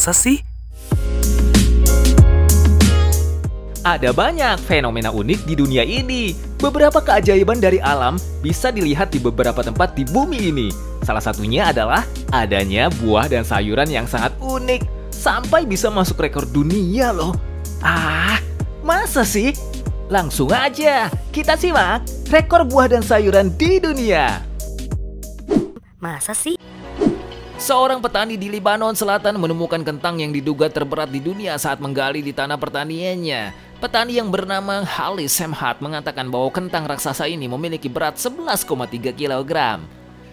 Masa sih? Ada banyak fenomena unik di dunia ini. Beberapa keajaiban dari alam bisa dilihat di beberapa tempat di bumi ini. Salah satunya adalah adanya buah dan sayuran yang sangat unik, sampai bisa masuk rekor dunia loh. Masa sih? Langsung aja, kita simak rekor buah dan sayuran di dunia. Masa sih? Seorang petani di Lebanon Selatan menemukan kentang yang diduga terberat di dunia saat menggali di tanah pertaniannya. Petani yang bernama Halis Semhat mengatakan bahwa kentang raksasa ini memiliki berat 11,3 kg.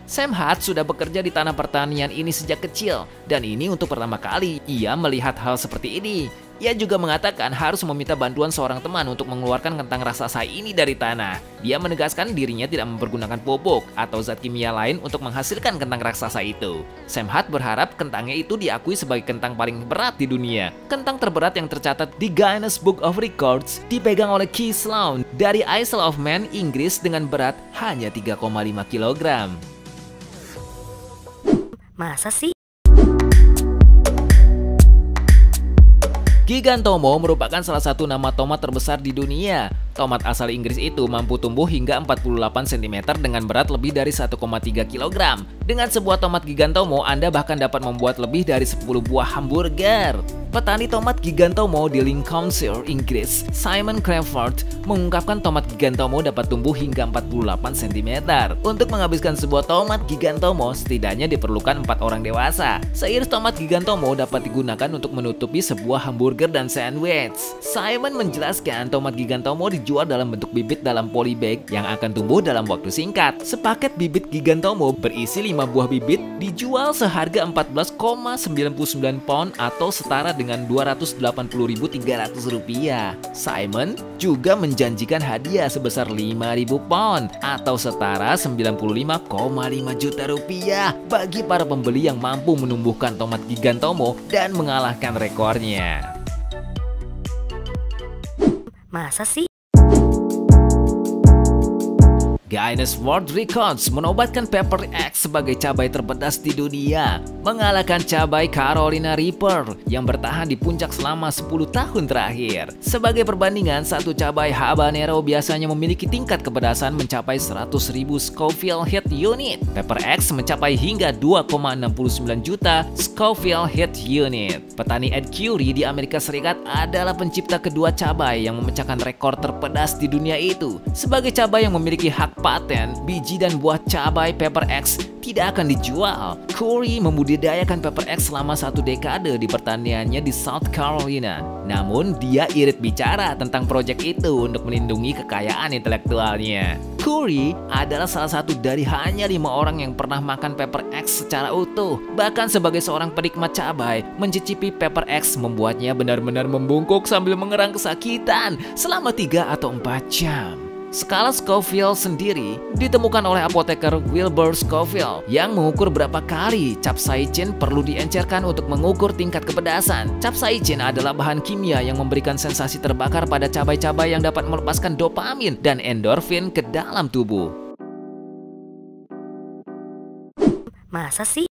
Semhat sudah bekerja di tanah pertanian ini sejak kecil, dan ini untuk pertama kali ia melihat hal seperti ini. Ia juga mengatakan harus meminta bantuan seorang teman untuk mengeluarkan kentang raksasa ini dari tanah. Dia menegaskan dirinya tidak mempergunakan pupuk atau zat kimia lain untuk menghasilkan kentang raksasa itu. Semhat berharap kentangnya itu diakui sebagai kentang paling berat di dunia. Kentang terberat yang tercatat di Guinness Book of Records dipegang oleh Keith Sloan dari Isle of Man, Inggris dengan berat hanya 3,5 kg. Masa sih? Gigantomo merupakan salah satu nama tomat terbesar di dunia. Tomat asal Inggris itu mampu tumbuh hingga 48 cm dengan berat lebih dari 1,3 kg. Dengan sebuah tomat Gigantomo, Anda bahkan dapat membuat lebih dari 10 buah hamburger. Petani tomat Gigantomo di Lincolnshire, Inggris, Simon Crawford, mengungkapkan tomat Gigantomo dapat tumbuh hingga 48 cm. Untuk menghabiskan sebuah tomat Gigantomo, setidaknya diperlukan 4 orang dewasa. Seiris tomat Gigantomo dapat digunakan untuk menutupi sebuah hamburger dan sandwich. Simon menjelaskan tomat Gigantomo dijual dalam bentuk bibit dalam polybag yang akan tumbuh dalam waktu singkat. Sepaket bibit Gigantomo berisi 5 buah bibit dijual seharga 14,99 pound atau setara dengan Rp280.300. Simon juga menjanjikan hadiah sebesar 5.000 pound atau setara Rp95,5 juta bagi para pembeli yang mampu menumbuhkan tomat Gigantomo dan mengalahkan rekornya. Masa sih? Guinness World Records menobatkan Pepper X sebagai cabai terpedas di dunia, mengalahkan cabai Carolina Reaper yang bertahan di puncak selama 10 tahun terakhir. Sebagai perbandingan, satu cabai habanero biasanya memiliki tingkat kepedasan mencapai 100.000 Scoville Heat Unit. Pepper X mencapai hingga 2,69 juta Scoville Heat Unit. Petani Ed Curie di Amerika Serikat adalah pencipta kedua cabai yang memecahkan rekor terpedas di dunia itu. Sebagai cabai yang memiliki hak paten, biji dan buah cabai Pepper X tidak akan dijual. Curie membudidayakan Pepper X selama 1 dekade di pertaniannya di South Carolina. Namun dia irit bicara tentang proyek itu untuk melindungi kekayaan intelektualnya. Curie adalah salah satu dari hanya 5 orang yang pernah makan Pepper X secara utuh. Bahkan sebagai seorang penikmat cabai, mencicipi Pepper X membuatnya benar-benar membungkuk sambil mengerang kesakitan selama 3 atau 4 jam. Skala Scoville sendiri ditemukan oleh apoteker Wilbur Scoville yang mengukur berapa kali capsaicin perlu diencerkan untuk mengukur tingkat kepedasan. Capsaicin adalah bahan kimia yang memberikan sensasi terbakar pada cabai-cabai yang dapat melepaskan dopamin dan endorfin ke dalam tubuh. Masa sih?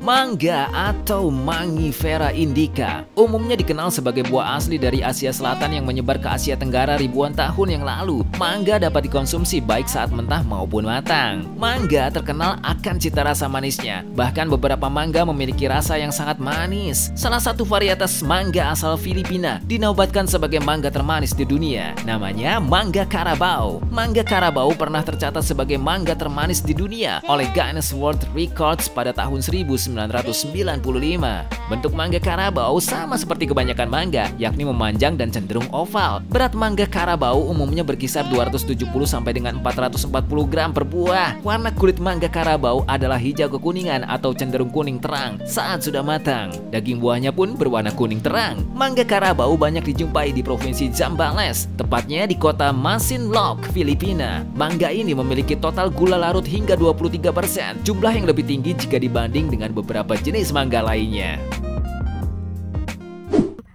Mangga atau Mangifera indica umumnya dikenal sebagai buah asli dari Asia Selatan yang menyebar ke Asia Tenggara ribuan tahun yang lalu. Mangga dapat dikonsumsi baik saat mentah maupun matang. Mangga terkenal akan cita rasa manisnya. Bahkan beberapa mangga memiliki rasa yang sangat manis. Salah satu varietas mangga asal Filipina dinobatkan sebagai mangga termanis di dunia. Namanya Mangga Carabao. Mangga Carabao pernah tercatat sebagai mangga termanis di dunia oleh Guinness World Records pada tahun 1995. Bentuk mangga Carabao sama seperti kebanyakan mangga, yakni memanjang dan cenderung oval. Berat mangga Carabao umumnya berkisar 270 sampai dengan 440 gram per buah. Warna kulit mangga Carabao adalah hijau kekuningan atau cenderung kuning terang saat sudah matang. Daging buahnya pun berwarna kuning terang. Mangga Carabao banyak dijumpai di provinsi Zambales, tepatnya di kota Masinloc, Filipina. Mangga ini memiliki total gula larut hingga 23%, jumlah yang lebih tinggi jika dibanding dengan beberapa jenis mangga lainnya.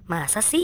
Masa sih?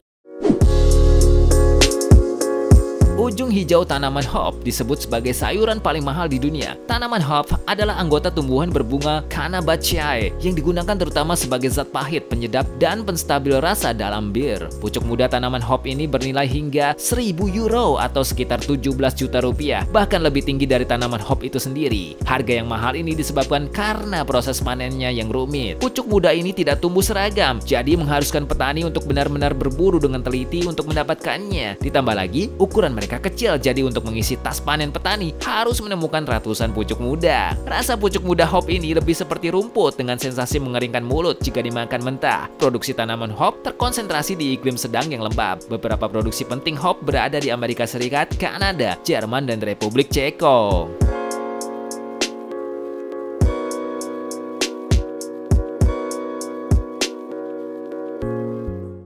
Ujung hijau tanaman hop disebut sebagai sayuran paling mahal di dunia. Tanaman hop adalah anggota tumbuhan berbunga Cannabaceae yang digunakan terutama sebagai zat pahit, penyedap, dan penstabil rasa dalam bir. Pucuk muda tanaman hop ini bernilai hingga 1.000 euro atau sekitar 17 juta rupiah, bahkan lebih tinggi dari tanaman hop itu sendiri. Harga yang mahal ini disebabkan karena proses panennya yang rumit. Pucuk muda ini tidak tumbuh seragam, jadi mengharuskan petani untuk benar-benar berburu dengan teliti untuk mendapatkannya. Ditambah lagi, ukuran mereka kecil, jadi untuk mengisi tas panen petani harus menemukan ratusan pucuk muda. Rasa pucuk muda hop ini lebih seperti rumput dengan sensasi mengeringkan mulut jika dimakan mentah. Produksi tanaman hop terkonsentrasi di iklim sedang yang lembab. Beberapa produksi penting hop berada di Amerika Serikat, Kanada, Jerman, dan Republik Ceko.